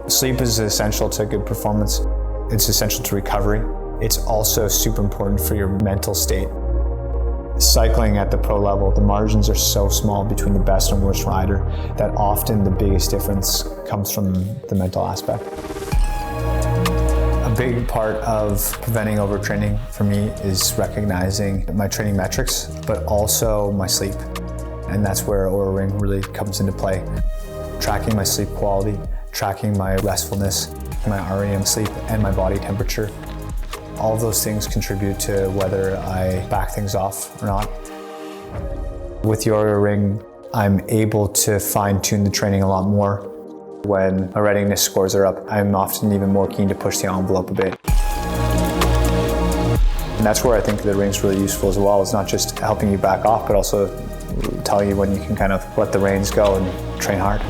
Sleep is essential to good performance. It's essential to recovery. It's also super important for your mental state. Cycling at the pro level, the margins are so small between the best and worst rider that often the biggest difference comes from the mental aspect. A big part of preventing overtraining for me is recognizing my training metrics, but also my sleep. And that's where Oura Ring really comes into play. Tracking my sleep quality, tracking my restfulness, my REM sleep, and my body temperature. All of those things contribute to whether I back things off or not. With the Oura Ring, I'm able to fine-tune the training a lot more. When my readiness scores are up, I'm often even more keen to push the envelope a bit. And that's where I think the ring's really useful as well. It's not just helping you back off, but also telling you when you can kind of let the reins go and train hard.